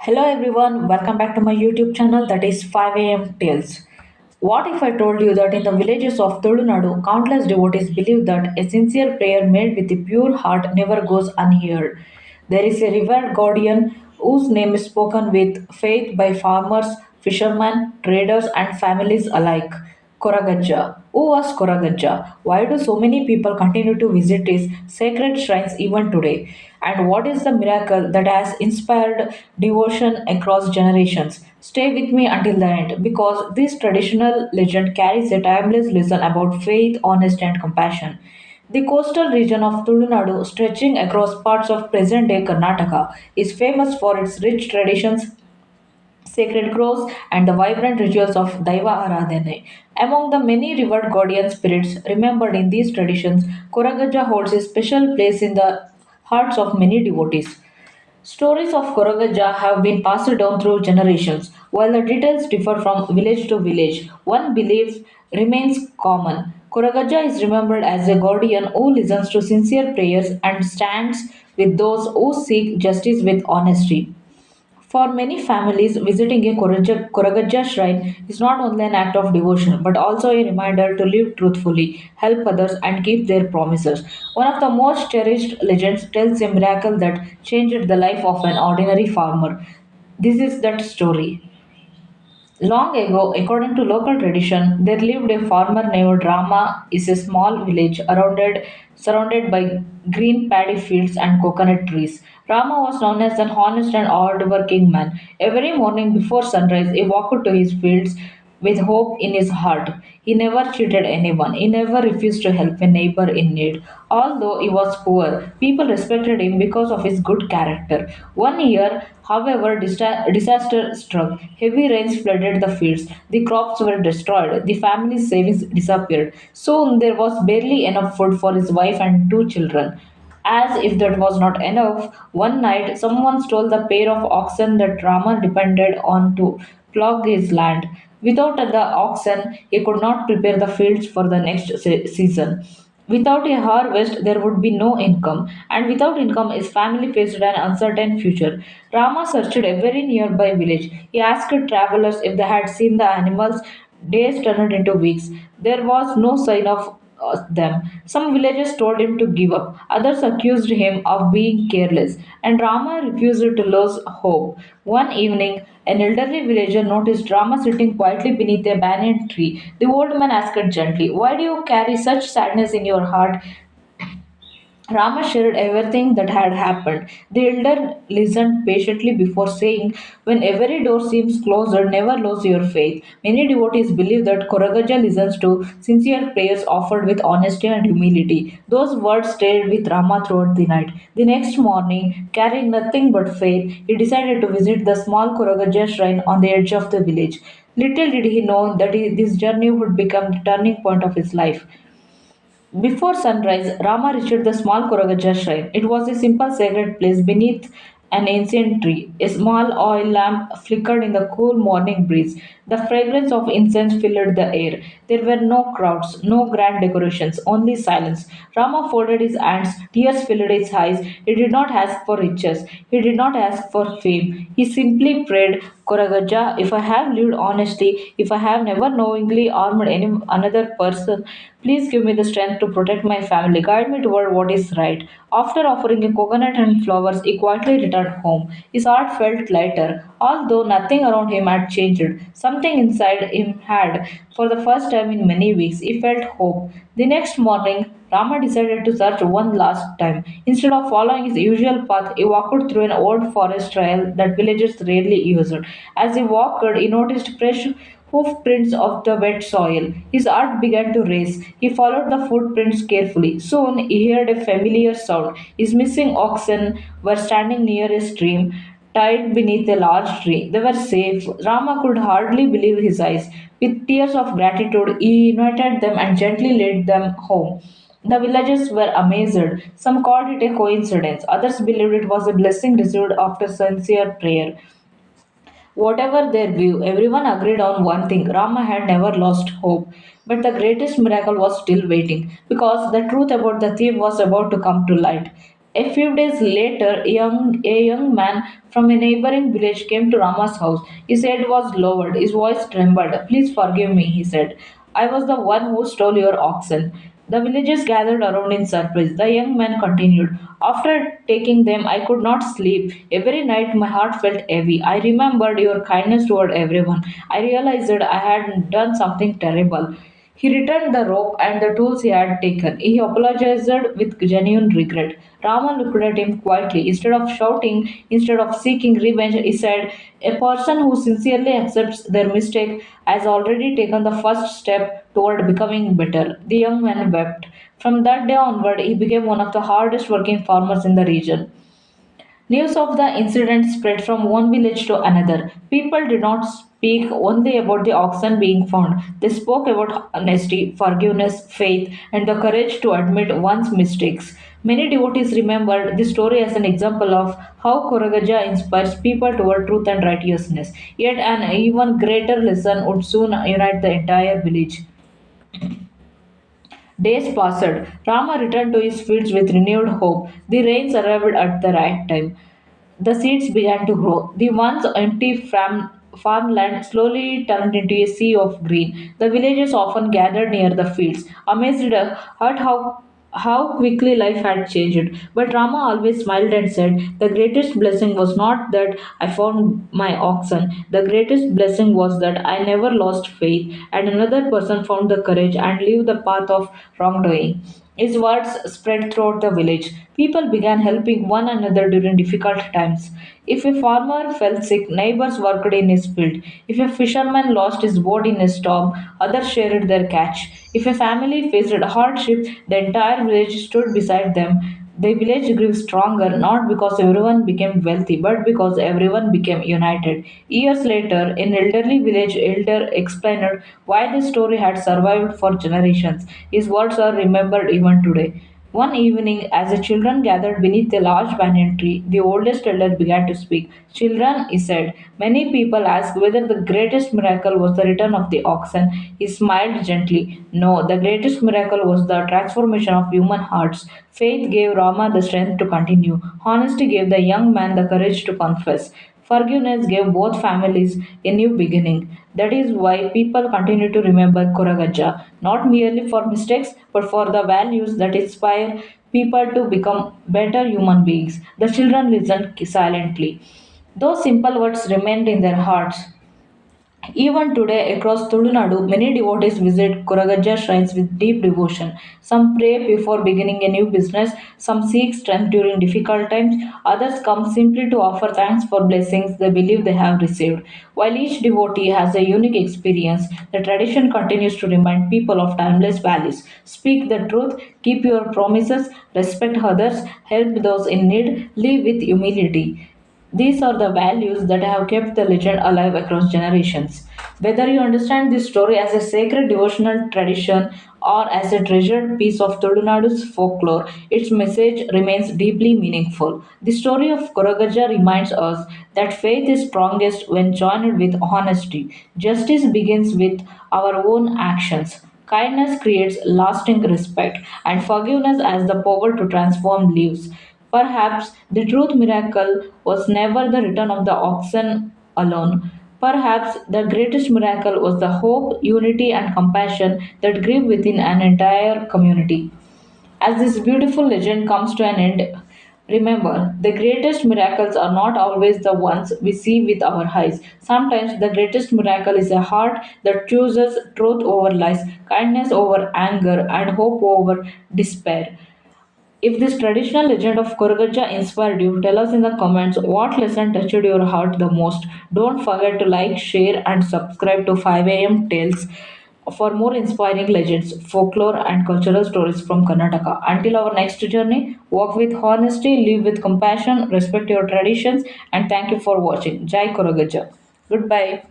Hello everyone, welcome back to my YouTube channel that is 5 a.m. Tales. What if I told you that in the villages of Tulunadu, countless devotees believe that a sincere prayer made with a pure heart never goes unheard? There is a revered guardian whose name is spoken with faith by farmers, fishermen, traders, and families alike. Koragajja. Who was Koragajja? Why do so many people continue to visit his sacred shrines even today? And what is the miracle that has inspired devotion across generations? Stay with me until the end because this traditional legend carries a timeless lesson about faith, honesty, and compassion. The coastal region of Tulunadu, stretching across parts of present day Karnataka, is famous for its rich traditions, sacred groves, and the vibrant rituals of Daiva Aradhane. Among the many revered guardian spirits remembered in these traditions, Koragajja holds a special place in the hearts of many devotees. Stories of Koragajja have been passed down through generations. While the details differ from village to village, one belief remains common. Koragajja is remembered as a guardian who listens to sincere prayers and stands with those who seek justice with honesty. For many families, visiting a Koragajja shrine is not only an act of devotion but also a reminder to live truthfully, help others, and keep their promises. One of the most cherished legends tells a miracle that changed the life of an ordinary farmer. This is that story. Long ago, according to local tradition, there lived a farmer named Rama. Is a small village surrounded by green paddy fields and coconut trees. Rama was known as an honest and hard-working man. Every morning before sunrise, he walked to his fields with hope in his heart. He never cheated anyone. He never refused to help a neighbor in need. Although he was poor, people respected him because of his good character. One year, however, disaster struck. Heavy rains flooded the fields. The crops were destroyed. The family's savings disappeared. Soon there was barely enough food for his wife and two children. As if that was not enough, one night someone stole the pair of oxen that Rama depended on to plough his land. Without the oxen, he could not prepare the fields for the next season. Without a harvest, there would be no income, and without income, his family faced an uncertain future. Rama searched every nearby village. He asked travelers if they had seen the animals. Days turned into weeks. There was no sign of them. Some villagers told him to give up, others accused him of being careless, and Rama refused to lose hope. One evening, an elderly villager noticed Rama sitting quietly beneath a banyan tree. The old man asked gently, "Why do you carry such sadness in your heart?" Rama shared everything that had happened. The elder listened patiently before saying, "When every door seems closed, never lose your faith." Many devotees believe that Koragaja listens to sincere prayers offered with honesty and humility. Those words stayed with Rama throughout the night. The next morning, carrying nothing but faith, he decided to visit the small Koragaja shrine on the edge of the village. Little did he know that this journey would become the turning point of his life. Before sunrise, Rama reached the small Koragaja shrine. It was a simple sacred place beneath an ancient tree. A small oil lamp flickered in the cool morning breeze. The fragrance of incense filled the air. There were no crowds, no grand decorations, only silence. Rama folded his hands, tears filled his eyes. He did not ask for riches, he did not ask for fame. He simply prayed, Koragaja, if I have lived honestly, if I have never knowingly harmed any another person, please give me the strength to protect my family. Guide me toward what is right. After offering a coconut and flowers, he quietly returned home. His heart felt lighter, although nothing around him had changed. Something inside him had. For the first time in many weeks, he felt hope. The next morning, Rama decided to search one last time. Instead of following his usual path, he walked through an old forest trail that villagers rarely used. As he walked, he noticed fresh hoof prints of the wet soil. His heart began to race. He followed the footprints carefully. Soon he heard a familiar sound. His missing oxen were standing near a stream, tied beneath a large tree. They were safe. Rama could hardly believe his eyes. With tears of gratitude, he invited them and gently led them home. The villagers were amazed. Some called it a coincidence. Others believed it was a blessing received after sincere prayer. Whatever their view, everyone agreed on one thing: Rama had never lost hope. But the greatest miracle was still waiting, because the truth about the thief was about to come to light. A few days later, a young man from a neighboring village came to Rama's house. His head was lowered, his voice trembled. Please forgive me, he said. I was the one who stole your oxen. The villagers gathered around in surprise. The young man continued, after taking them, I could not sleep. Every night my heart felt heavy. I remembered your kindness toward everyone. I realized that I had done something terrible. He returned the rope and the tools he had taken. He apologized with genuine regret. Rama looked at him quietly. Instead of shouting, instead of seeking revenge, he said, a person who sincerely accepts their mistake has already taken the first step toward becoming better. The young man wept. From that day onward, he became one of the hardest working farmers in the region. News of the incident spread from one village to another. People did not speak only about the oxen being found. They spoke about honesty, forgiveness, faith, and the courage to admit one's mistakes. Many devotees remembered this story as an example of how Koragajja inspires people toward truth and righteousness. Yet an even greater lesson would soon unite the entire village. Days passed. Rama returned to his fields with renewed hope. The rains arrived at the right time. The seeds began to grow. The once empty farmland slowly turned into a sea of green. The villagers often gathered near the fields, amazed at how quickly life had changed. But Rama always smiled and said, the greatest blessing was not that I found my oxen. The greatest blessing was that I never lost faith, and another person found the courage and leave the path of wrongdoing. His words spread throughout the village. People began helping one another during difficult times. If a farmer fell sick, neighbors worked in his field. If a fisherman lost his boat in a storm, others shared their catch. If a family faced hardship, the entire village stood beside them. The village grew stronger not because everyone became wealthy, but because everyone became united. Years later, an elderly village elder explained why this story had survived for generations. His words are remembered even today. One evening, as the children gathered beneath a large banyan tree, the oldest elder began to speak. Children, he said, many people ask whether the greatest miracle was the return of the oxen. He smiled gently. No, the greatest miracle was the transformation of human hearts. Faith gave Rama the strength to continue. Honesty gave the young man the courage to confess. Forgiveness gave both families a new beginning. That is why people continue to remember Koragajja, not merely for mistakes, but for the values that inspire people to become better human beings. The children listened silently. Those simple words remained in their hearts. Even today, across Tulunadu, many devotees visit Koragajja shrines with deep devotion. Some pray before beginning a new business, some seek strength during difficult times, others come simply to offer thanks for blessings they believe they have received. While each devotee has a unique experience, the tradition continues to remind people of timeless values. Speak the truth, keep your promises, respect others, help those in need, live with humility. These are the values that have kept the legend alive across generations. Whether you understand this story as a sacred devotional tradition or as a treasured piece of Tulunadu's folklore, its message remains deeply meaningful. The story of Koragaja reminds us that faith is strongest when joined with honesty. Justice begins with our own actions. Kindness creates lasting respect, and forgiveness has the power to transform lives. Perhaps the truth miracle was never the return of the oxen alone. Perhaps the greatest miracle was the hope, unity, and compassion that grew within an entire community. As this beautiful legend comes to an end, remember the greatest miracles are not always the ones we see with our eyes. Sometimes the greatest miracle is a heart that chooses truth over lies, kindness over anger, and hope over despair. If this traditional legend of Koragajja inspired you, tell us in the comments what lesson touched your heart the most. Don't forget to like, share, and subscribe to 5 a.m. Tales for more inspiring legends, folklore, and cultural stories from Karnataka. Until our next journey, walk with honesty, live with compassion, respect your traditions, and thank you for watching. Jai Koragajja. Goodbye.